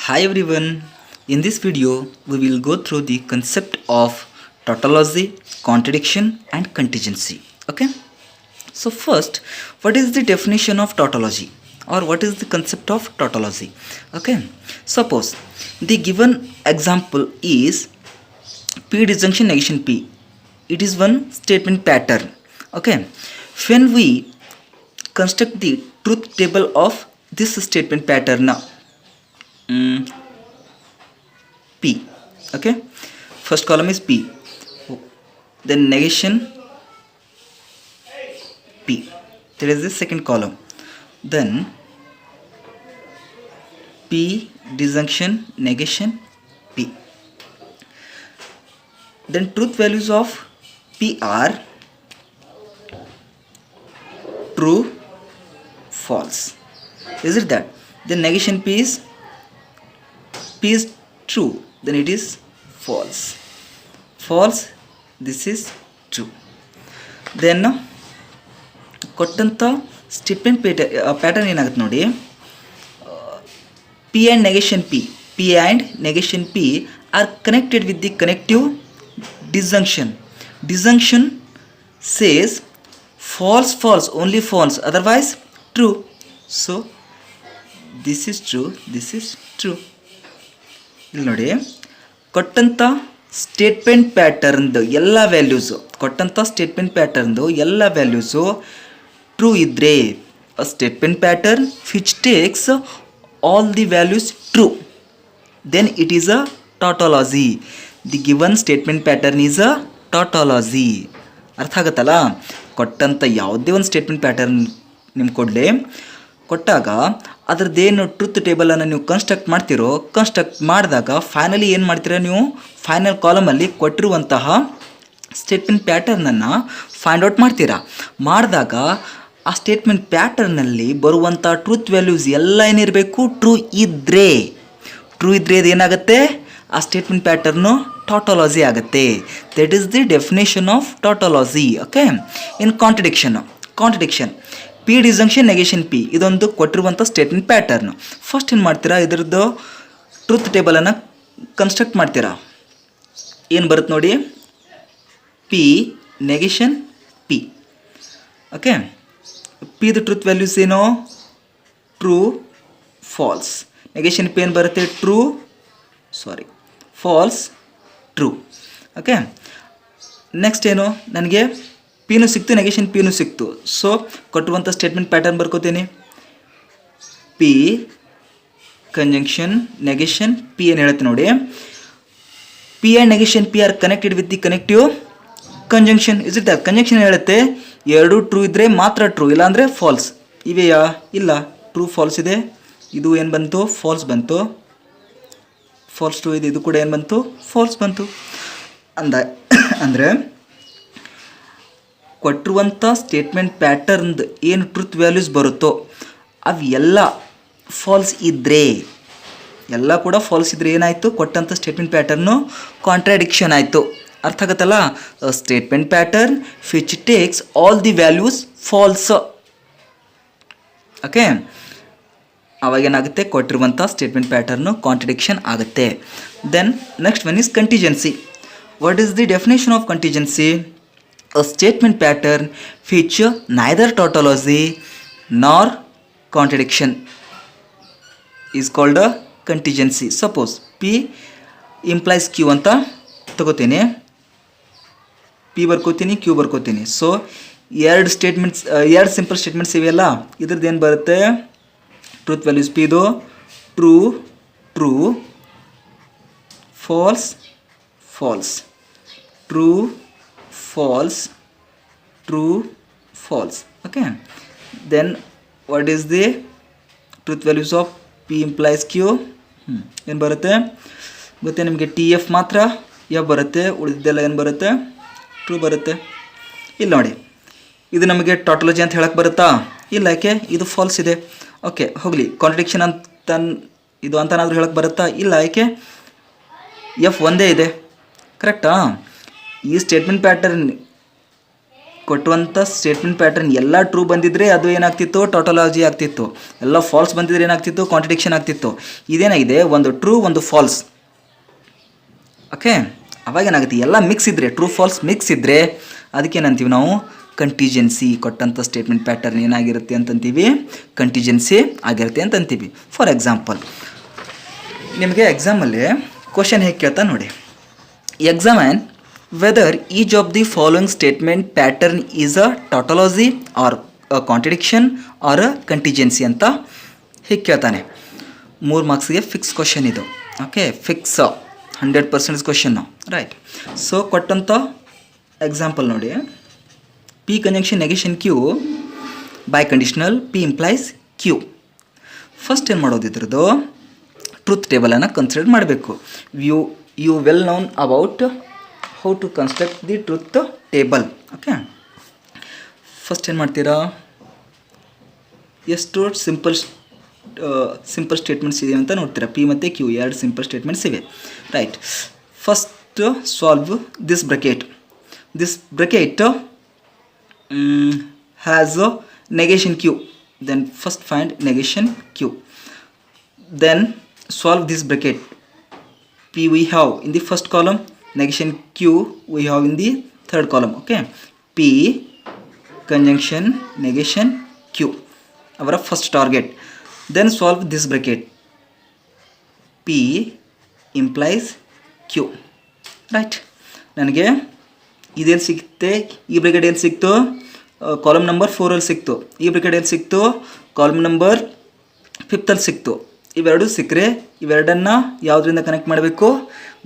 Hi everyone, in this video we will go through the concept of tautology, contradiction and contingency. Okay, so first, what is the definition of tautology or what is the concept of tautology? Okay, suppose the given example is P disjunction negation P. It is one statement pattern. Okay, when we construct the truth table of this statement pattern now, P. Okay, first column is P, then negation P. There is the second column, then P disjunction negation P. Then truth values of P are true, false. Is it that? Then negation P is true, then it is false. False, this is true. Then ಕೊಟ್ಟಂತ statement pattern ಏನಾಗುತ್ತೆ ನೋಡಿ, P and negation P are connected with the connective disjunction. Disjunction says false, only false, otherwise true. So this is true, this is true. ಇಲ್ಲಿ ನೋಡಿ, ಕೊಟ್ಟಂತ statement ಪ್ಯಾಟರ್ನ್ದು ಎಲ್ಲ values true ಇದ್ದರೆ a statement pattern which takes all the values true, then it is a tautology. The given statement pattern is a tautology. ಅರ್ಥ ಆಗುತ್ತಲ್ಲ? ಕೊಟ್ಟಂಥ ಯಾವುದೇ ಒಂದು ಸ್ಟೇಟ್ಮೆಂಟ್ ಪ್ಯಾಟರ್ನ್ ನಿಮ್ಗೆ ಕೊಟ್ಟಾಗ ಅದರದ್ದೇನು ಟ್ರುತ್ ಟೇಬಲನ್ನು ನೀವು ಕನ್ಸ್ಟ್ರಕ್ಟ್ ಮಾಡಿದಾಗ ಫೈನಲಿ ಏನು ಮಾಡ್ತೀರಾ, ನೀವು ಫೈನಲ್ ಕಾಲಮಲ್ಲಿ ಕೊಟ್ಟಿರುವಂತಹ ಸ್ಟೇಟ್ಮೆಂಟ್ ಪ್ಯಾಟರ್ನನ್ನು ಫೈಂಡ್ ಔಟ್ ಮಾಡಿದಾಗ ಆ ಸ್ಟೇಟ್ಮೆಂಟ್ ಪ್ಯಾಟರ್ನಲ್ಲಿ ಬರುವಂಥ ಟ್ರೂತ್ ವ್ಯಾಲ್ಯೂಸ್ ಎಲ್ಲ ಏನಿರಬೇಕು, ಟ್ರೂ ಇದ್ದರೆ ಅದೇನಾಗುತ್ತೆ, ಆ ಸ್ಟೇಟ್ಮೆಂಟ್ ಪ್ಯಾಟರ್ನು ಟಾಟೋಲಾಜಿ ಆಗುತ್ತೆ. That is the definition of tautology. Okay, in contradiction P disjunction negation P ಇದೊಂದು ಕೊಟ್ಟಿರುವಂಥ ಸ್ಟೇಟ್ಮೆಂಟ್ ಪ್ಯಾಟರ್ನು. ಫಸ್ಟ್ ಏನು ಮಾಡ್ತೀರಾ, ಇದರದ್ದು ಟ್ರೂತ್ ಟೇಬಲನ್ನು ಕನ್ಸ್ಟ್ರಕ್ಟ್ ಮಾಡ್ತೀರಾ. ಏನು ಬರುತ್ತೆ ನೋಡಿ, P negation P. ಓಕೆ, ಪಿದು ಟ್ರೂತ್ ವ್ಯಾಲ್ಯೂಸ್ ಏನೋ ಟ್ರೂ, ಫಾಲ್ಸ್. ನೆಗೆಷನ್ ಪಿ ಏನು ಬರುತ್ತೆ, ಫಾಲ್ಸ್, ಟ್ರೂ. ಓಕೆ, ನೆಕ್ಸ್ಟ್ ಏನು, ನನಗೆ ಪಿನೂ ಸಿಕ್ತು, ನೆಗೆಷನ್ ಪಿನೂ ಸಿಕ್ತು. ಸೊ ಕೊಟ್ಟುವಂಥ ಸ್ಟೇಟ್ಮೆಂಟ್ ಪ್ಯಾಟರ್ನ್ ಬರ್ಕೋತೀನಿ, ಪಿ ಕಂಜಂಕ್ಷನ್ ನೆಗೆಷನ್ ಪಿ ಏನು ಹೇಳುತ್ತೆ ನೋಡಿ, P and negation P are connected with the connective conjunction. Is it that? Conjunction ಹೇಳುತ್ತೆ ಎರಡು ಟ್ರೂ ಇದ್ದರೆ ಮಾತ್ರ ಟ್ರೂ, ಇಲ್ಲ ಅಂದರೆ ಫಾಲ್ಸ್. ಇವೆಯಾ? ಇಲ್ಲ, ಟ್ರೂ ಫಾಲ್ಸ್ ಇದೆ. ಇದು ಏನು ಬಂತು, ಫಾಲ್ಸ್ ಬಂತು. ಫಾಲ್ಸ್ ಟ್ರೂ ಇದೆ, ಇದು ಕೂಡ ಏನು ಬಂತು, ಫಾಲ್ಸ್ ಬಂತು. ಅಂದರೆ ಕೊಟ್ಟಿರುವಂಥ ಸ್ಟೇಟ್ಮೆಂಟ್ ಪ್ಯಾಟರ್ನ್ದು ಏನು ಟ್ರೂತ್ ವ್ಯಾಲ್ಯೂಸ್ ಬರುತ್ತೋ ಅವು ಎಲ್ಲ ಫಾಲ್ಸ್ ಇದ್ದರೆ, ಎಲ್ಲ ಕೂಡ ಫಾಲ್ಸ್ ಇದ್ದರೆ ಏನಾಯಿತು, ಕೊಟ್ಟಂಥ ಸ್ಟೇಟ್ಮೆಂಟ್ ಪ್ಯಾಟರ್ನು ಕಾಂಟ್ರಾಡಿಕ್ಷನ್ ಆಯಿತು. ಅರ್ಥ ಆಗುತ್ತಲ್ಲ? Statement pattern which takes all the values false. Okay, ಅವಾಗೇನಾಗುತ್ತೆ, ಕೊಟ್ಟಿರುವಂಥ ಸ್ಟೇಟ್ಮೆಂಟ್ ಪ್ಯಾಟರ್ನು ಕಾಂಟ್ರಡಿಕ್ಷನ್ ಆಗುತ್ತೆ. Then next one is contingency. What is the definition of contingency? A statement pattern which neither tautology nor contradiction is called a contingency. Suppose P implies Q ಅಂತ ತಗೋತೀನಿ, P ಬರ್ಕೋತೀನಿ, Q ಬರ್ಕೋತೀನಿ. So ಎರಡು simple statements ಇವೆಯಲ್ಲ, ಇದ್ರದ್ದು ಏನು ಬರುತ್ತೆ, truth values P ಇದು true, false, true, false, true, false. Okay, then what is the truth values of P implies Q? ಏನು ಬರುತ್ತೆ ಗೊತ್ತೇ ನಿಮಗೆ, TF ಮಾತ್ರ F ಬರುತ್ತೆ, ಉಳಿದಿದ್ದೆಲ್ಲ ಏನು ಬರುತ್ತೆ, ಟ್ರೂ ಬರುತ್ತೆ. ಇಲ್ಲಿ ನೋಡಿ, ಇದು ನಮಗೆ ಟಾಟೋಲಜಿ ಅಂತ ಹೇಳಕ್ಕೆ ಬರುತ್ತಾ? ಇಲ್ಲ, ಯಾಕೆ, ಇದು ಫಾಲ್ಸ್ ಇದೆ. ಓಕೆ, ಹೋಗಲಿ. ಕಾಂಟ್ರಡಿಕ್ಷನ್ ಅಂತ ಇದು ಅಂತನಾದರೂ ಹೇಳಕ್ಕೆ ಬರುತ್ತಾ? ಇಲ್ಲ, ಯಾಕೆ, F ಒಂದೇ ಇದೆ. ಕರೆಕ್ಟಾ? ಈ ಸ್ಟೇಟ್ಮೆಂಟ್ ಪ್ಯಾಟರ್ನ್ ಕೊಟ್ಟುವಂಥ ಸ್ಟೇಟ್ಮೆಂಟ್ ಪ್ಯಾಟರ್ನ್ ಎಲ್ಲ ಟ್ರೂ ಬಂದಿದ್ದರೆ ಅದು ಏನಾಗ್ತಿತ್ತು, ಟೋಟಲಾಜಿ ಆಗ್ತಿತ್ತು. ಎಲ್ಲ ಫಾಲ್ಸ್ ಬಂದಿದ್ರೆ ಏನಾಗ್ತಿತ್ತು, ಕಾಂಟ್ರಡಿಕ್ಷನ್ ಆಗ್ತಿತ್ತು. ಇದೇನಾಗಿದೆ, ಒಂದು ಟ್ರೂ ಒಂದು ಫಾಲ್ಸ್. ಓಕೆ, ಅವಾಗ ಏನಾಗುತ್ತೆ, ಎಲ್ಲ ಮಿಕ್ಸ್ ಇದ್ದರೆ, ಟ್ರೂ ಫಾಲ್ಸ್ ಮಿಕ್ಸ್ ಇದ್ದರೆ ಅದಕ್ಕೇನಂತೀವಿ ನಾವು, ಕಂಟಿಜೆನ್ಸಿ. ಕೊಟ್ಟಂಥ ಸ್ಟೇಟ್ಮೆಂಟ್ ಪ್ಯಾಟರ್ನ್ ಏನಾಗಿರುತ್ತೆ ಅಂತಂತೀವಿ, ಕಂಟಿಜೆನ್ಸಿ ಆಗಿರುತ್ತೆ ಅಂತಂತೀವಿ. ಫಾರ್ ಎಕ್ಸಾಂಪಲ್, ನಿಮಗೆ ಎಕ್ಸಾಮಲ್ಲಿ ಕ್ವಶನ್ ಹೇಗೆ ಕೇಳ್ತಾ ನೋಡಿ. Examine whether each of the following statement pattern is a tautology or a contradiction or a contingency ಅಂತ ಹೀಗೆ ಕೇಳ್ತಾನೆ. 3 ಮಾರ್ಕ್ಸ್ಗೆ ಫಿಕ್ಸ್ ಕ್ವಶನ್ ಇದು. ಓಕೆ, ಫಿಕ್ಸ್ 100% ಕ್ವಶನ್ನು, ರೈಟ್. ಸೊ ಕೊಟ್ಟಂಥ ಎಕ್ಸಾಂಪಲ್ ನೋಡಿ, P conjunction negation Q by conditional P implies Q. First ಏನು ಮಾಡೋದಿದ್ರದ್ದು, ಟ್ರೂತ್ ಟೇಬಲನ್ನು ಕನ್ಸಿಡರ್ ಮಾಡಬೇಕು. You well known about how to construct the truth table. Okay, first ಏನು ಮಾಡ್ತೀರಾ, ಎಷ್ಟು ಸಿಂಪಲ್ ಸ್ಟೇಟ್ಮೆಂಟ್ಸ್ ಇದೆ ಅಂತ ನೋಡ್ತೀರಾ. ಪಿ ಮತ್ತು ಕ್ಯೂ 2 ಸಿಂಪಲ್ ಸ್ಟೇಟ್ಮೆಂಟ್ಸ್ ಇವೆ, right. First solve this bracket. This bracket has a negation q, then first find negation q, then solve this bracket. P we have in the first column, negation q we have in the third column. Okay, P conjunction negation q, our first target. Then solve this bracket. P implies q, right. ನನಗೆ ಇದೇನು ಸಿಗುತ್ತೆ, ಈ bracket ಏನು ಸಿಕ್ತು, column number 4 ಸಿಕ್ತು. ಈ bracket ಏನು ಸಿಕ್ತು, ಕಾಲಮ್ ನಂಬರ್ 5 ಸಿಕ್ತು. ಇವೆರಡು ಸಿಕ್ಕರೆ ಇವೆರಡನ್ನು ಯಾವುದರಿಂದ ಕನೆಕ್ಟ್ ಮಾಡಬೇಕು,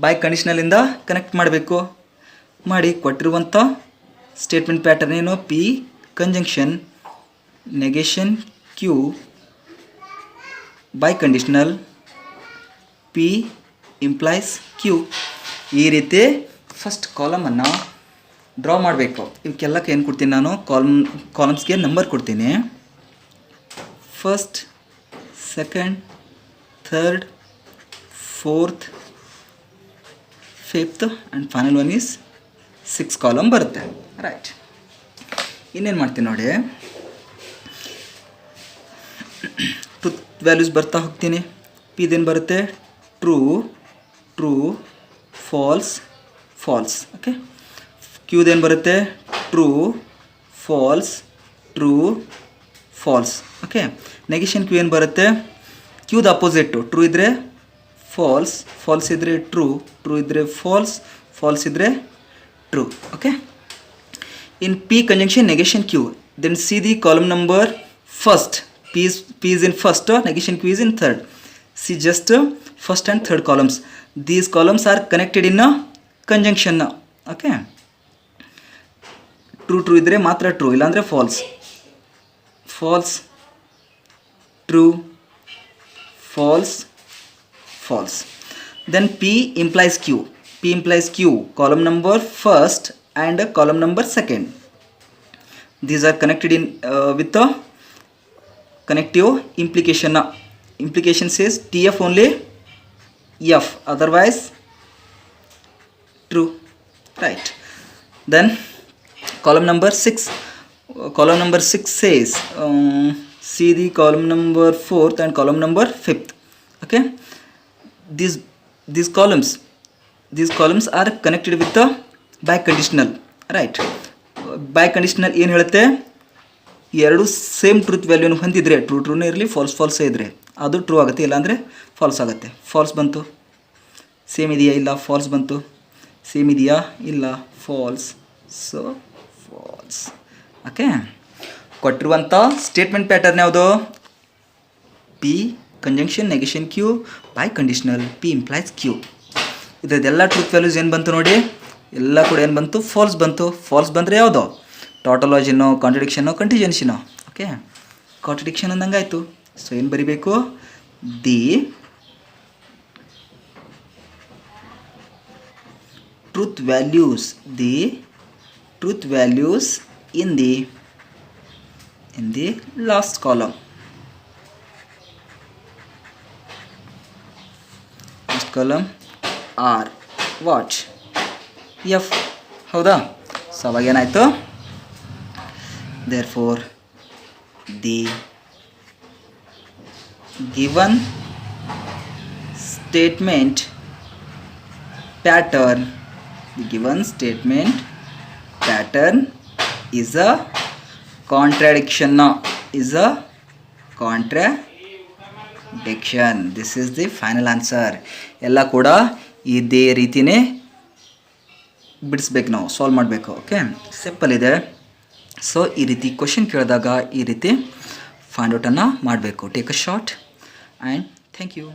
ಬೈ ಕಂಡೀಷ್ನಲಿಂದ ಕನೆಕ್ಟ್ ಮಾಡಬೇಕು. ಮಾಡಿ ಕೊಟ್ಟಿರುವಂಥ ಸ್ಟೇಟ್ಮೆಂಟ್ ಪ್ಯಾಟರ್ನ್ ಏನು, P conjunction negation Q by conditional P implies Q. ಈ ರೀತಿ ಫಸ್ಟ್ ಕಾಲಮನ್ನು ಡ್ರಾ ಮಾಡಬೇಕು. ಇವಕ್ಕೆಲ್ಲಕ್ಕೆ ಏನು ಕೊಡ್ತೀನಿ ನಾನು, ಕಾಲಮ್ಸ್ಗೆ ನಂಬರ್ ಕೊಡ್ತೀನಿ. First, second, third, fourth, fifth and final one is 6 column ಬರುತ್ತೆ, ರೈಟ್. ಇನ್ನೇನು ಮಾಡ್ತೀನಿ ನೋಡಿ, ಟ್ರೂತ್ ವ್ಯಾಲ್ಯೂಸ್ ಬರ್ತಾ ಹೋಗ್ತೀನಿ. ಪಿದೇನು ಬರುತ್ತೆ, true, true, false, false. Okay, ಕ್ಯೂದೇನು ಬರುತ್ತೆ, true, false, true, false. Okay, negation Q ಏನು ಬರುತ್ತೆ, ಕ್ಯೂದ ಅಪೋಸಿಟ್ಟು, ಟ್ರೂ ಇದ್ದರೆ ಫಾಲ್ಸ್, ಫಾಲ್ಸ್ ಇದ್ದರೆ ಟ್ರೂ, ಟ್ರೂ ಇದ್ದರೆ ಫಾಲ್ಸ್, ಫಾಲ್ಸ್ ಇದ್ದರೆ true. Okay, in P conjunction negation Q, then see the column number first. P is in first, negation Q is in third. See just first and third columns. These columns are connected in a conjunction. Okay. True idre matra true, illandre false. False, true, false, false. Then P implies Q. P implies Q, column number first and column number second. These are connected in with a connective implication. Implication says TF only F, otherwise true, right. Then column number 6. Column number 6 says see the column number 4th and column number 5th. Okay, these columns are connected with the biconditional, right. Biconditional ಏನು ಹೇಳುತ್ತೆ, ಎರಡು same truth ವ್ಯಾಲ್ಯೂನ ಹೊಂದಿದ್ರೆ, ಟ್ರೂನೇ ಇರಲಿ, ಫಾಲ್ಸೇ ಇದ್ದರೆ ಅದು true ಆಗುತ್ತೆ, ಇಲ್ಲಾಂದರೆ falls ಆಗುತ್ತೆ. Falls ಬಂತು, ಸೇಮ್ ಇದೆಯಾ, ಇಲ್ಲ, ಫಾಲ್ಸ್ ಬಂತು, ಸೇಮ್ ಇದೆಯಾ, ಇಲ್ಲ, ಫಾಲ್ಸ್, ಸೊ ಫಾಲ್ಸ್. ಓಕೆ, ಕೊಟ್ಟಿರುವಂಥ ಸ್ಟೇಟ್ಮೆಂಟ್ ಪ್ಯಾಟರ್ನ್ ಯಾವುದು, P conjunction negation Q by conditional P implies Q. ಇದೆಲ್ಲ ಟ್ರೂತ್ ವ್ಯಾಲ್ಯೂಸ್ ಏನು ಬಂತು ನೋಡಿ, ಎಲ್ಲ ಕೂಡ ಏನು ಬಂತು, ಫಾಲ್ಸ್ ಬಂತು. ಫಾಲ್ಸ್ ಬಂದರೆ ಯಾವುದೋ ಟಾಟೋಲಾಜಿನೋ, ಕಾಂಟ್ರಡಿಕ್ಷನೋ, ಕಂಟಿಜೆನ್ಸಿನೋ. ಓಕೆ, ಕಾಂಟ್ರಡಿಕ್ಷನ್ ಅಂದಂಗಾಯಿತು. ಸೊ ಏನು ಬರಿಬೇಕು, the truth values in the last column. Last column are what, F. ಹೌದಾ? ಸೊ ಅವಾಗ ಏನಾಯಿತು, therefore the given statement pattern is a contradiction. This is the final answer. ಎಲ್ಲ ಕೂಡ ಇದೇ ರೀತಿನೇ ಬಿಡಿಸ್ಬೇಕು, ನಾವು ಸಾಲ್ವ್ ಮಾಡಬೇಕು. ಓಕೆ, ಸಿಂಪಲ್ ಇದೆ. ಸೊ ಈ ರೀತಿ ಕ್ವಶನ್ ಕೇಳಿದಾಗ ಈ ರೀತಿ ಫೈಂಡ್ ಔಟನ್ನು ಮಾಡಬೇಕು. Take a short and thank you.